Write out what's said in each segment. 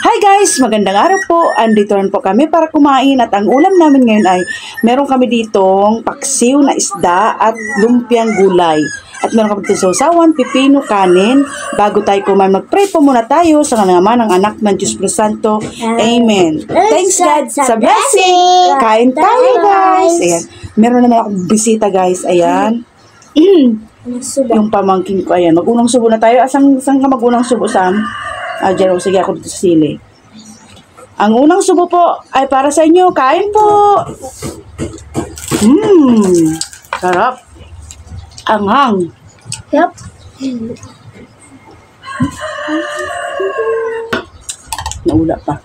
Hi guys! Magandang araw po. Andito rin po kami para kumain at ang ulam namin ngayon ay meron kami ditong paksiw na isda at lumpiang gulay. At meron kami ditong sausawan, pipino, kanin. Bago tayo kumain, mag-pray po muna tayo sa naman ng anak ng Diyos Santo. Amen. Thanks God sa blessing! Kain tayo guys! Ayan. Meron naman akong bisita guys. Ayan. Yung pamangkin ko. Ayan. Mag-unang subo na tayo. Saan ka mag-unang subo, Sam? Diyan, sige ako dito sa sili. Ang unang subo po ay para sa inyo. Kain po! Sarap. Anghang. Yep. Naula pa.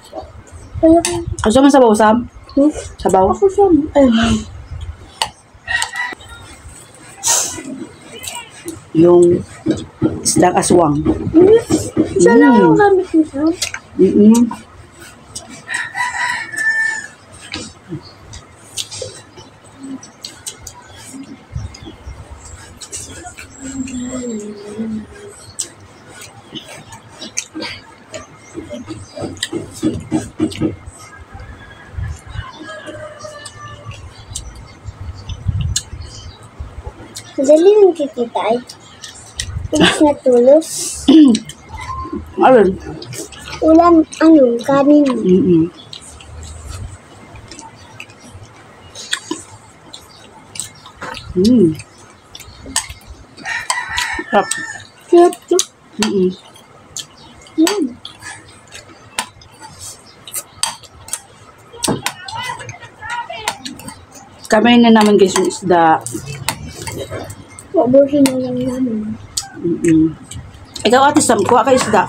Gusto mo sabaw, Sam? Sabaw? Ako siya. Yung isdang aswang. Siya lang yung gamit niya. Dali yung kikita ay. Tulos na tulos. Alin? Ulam, kanin. Sarap. Cute. Kamain na naman guys yung isda. Mabuhin na lang namin. Ikaw ate Sam, kuha ka isda.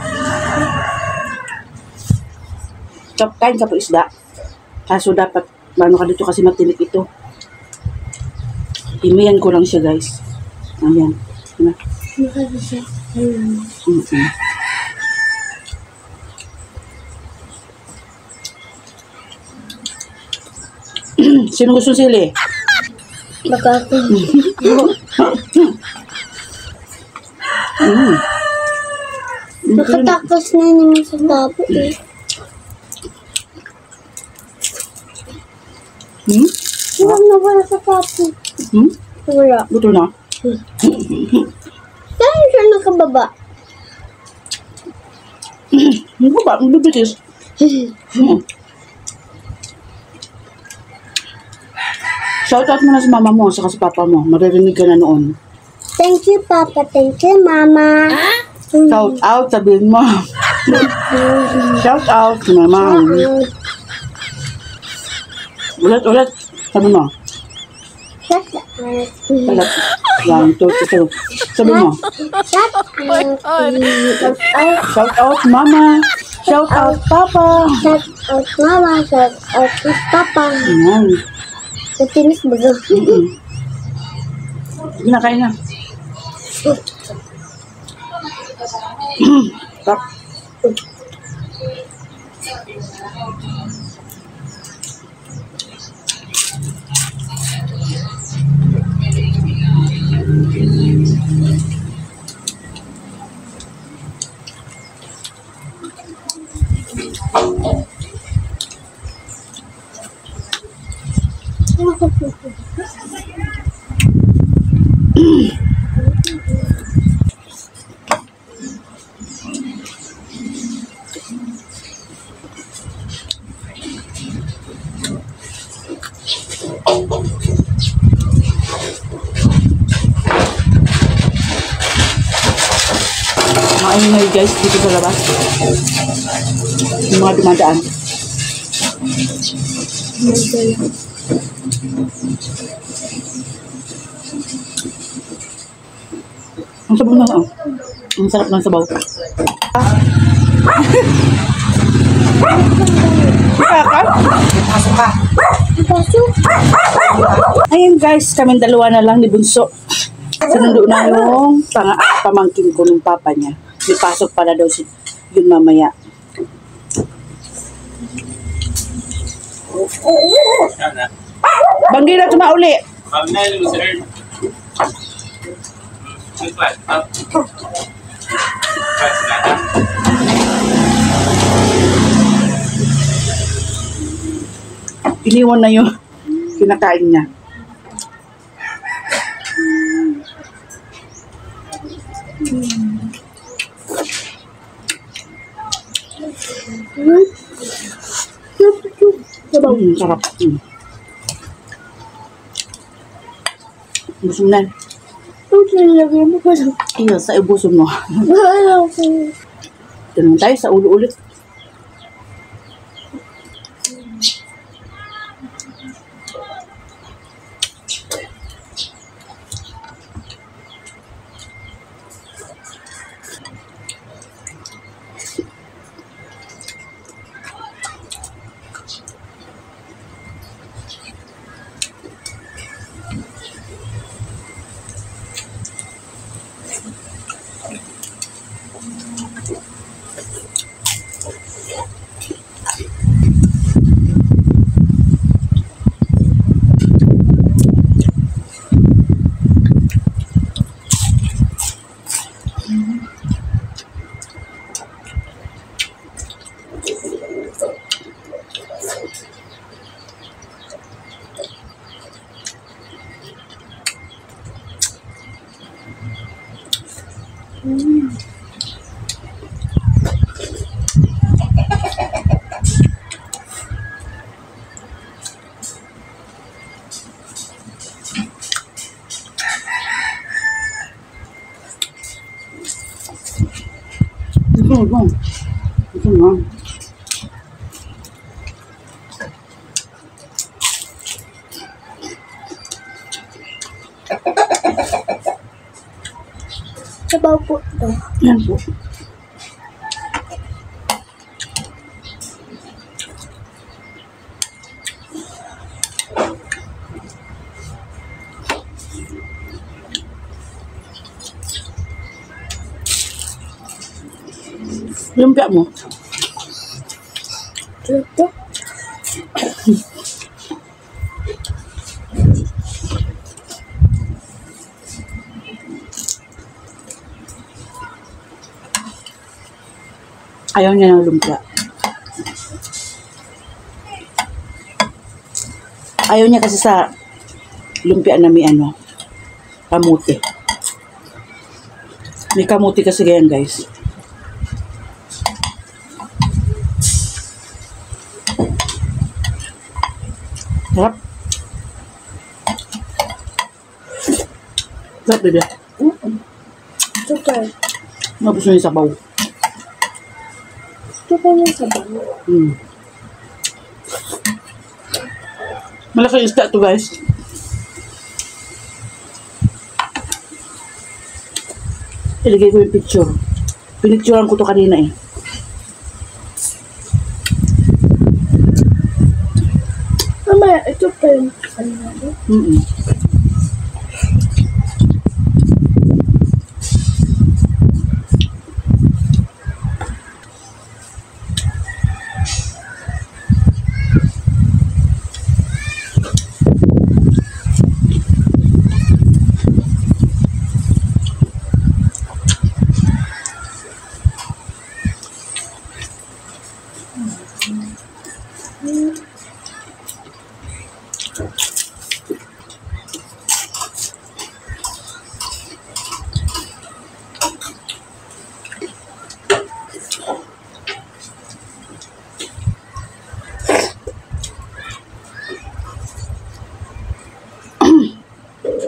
Kain ka po isda. Kaso dapat, ka dito kasi matinik ito. Himiyan ko lang siya guys. Ayan. Makaka siya. Sino gusto sili? Baka ako. Nakatapos na naman sa tabo eh. Wala sa tabo. Wala. Buto na? Saan siya nakababa? Ano ba? Ang bibitis. Shoutout mo na sa mama mo, saka sa papa mo. Maririnig ka na noon. Thank you, Papa. Thank you, Mama. Shout out, sabihin mo. Shout out, mama. Ulit. Sabi mo. Shut up. Ulit. Yan, ito. Sabi mo. Shut up. Shout out, mama. Shout out, papa. Shut out, Mama. Shut out, Papa. Yan. Matinis ba ito? Ginakain na. Tap. Maingay guys dito sa labas. Yung mga dumadaan. Ang sabaw na lang. Ang sarap ng sabaw. Pasok ka. Ayun guys, kaming dalawa na lang ni Bunso. Sinundo na yung pamangkin ko ng papa niya. May pasok pala daw yun mamaya. Banggi na tumauli. iniwan na yung kinakain niya. Sarap. Busog na. Iya, sa ibusog mo. Tanong tayo sa ulo ulit. Ito na. Sabaw po ito. Yan po. Lumpia mo. Ito. Ayaw niya ng lumpia. Ayaw niya kasi sa lumpia na may ano, kamuti. May kamuti kasi ganyan, guys. Sarap. Sarap, bebe. Super. Mabos na yung sabaw. Super yung sabaw. Malaki yung isda to, guys. Ilagay ko yung picture. Pinicturean ko to kanina eh. Mama, ito pa yung ano natin.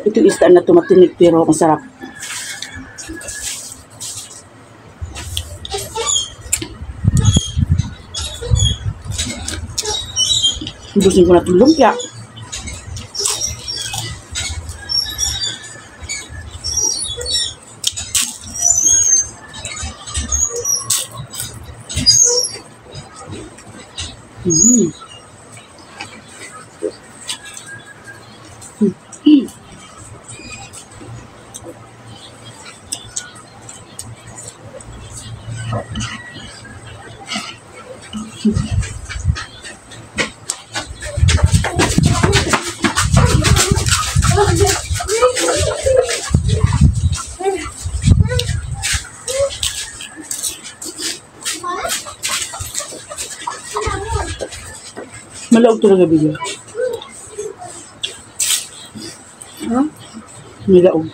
Ito yung isda na tumatinig pero masarap. Ubusin ko na itong lumpia. Malaog talaga bigla. Ha? Malaog.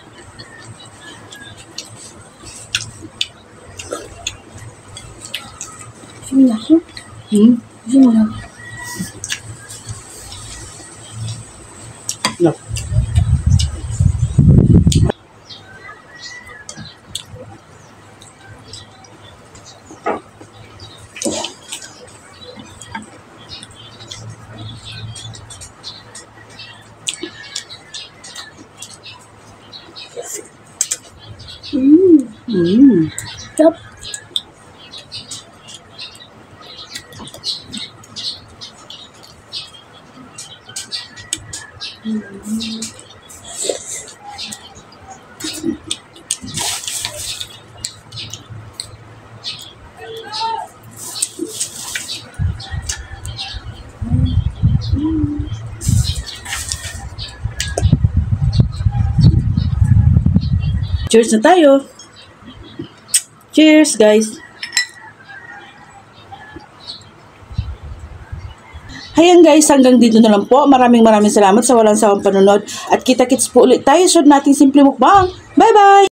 Sino na? Hmm? Sino na? No. Stop. Cheers na tayo. Cheers, guys. Ayan guys, hanggang dito na lang po. Maraming salamat sa walang sawang panonood. At kita-kits po ulit tayo sa nating simple mukbang. Bye-bye!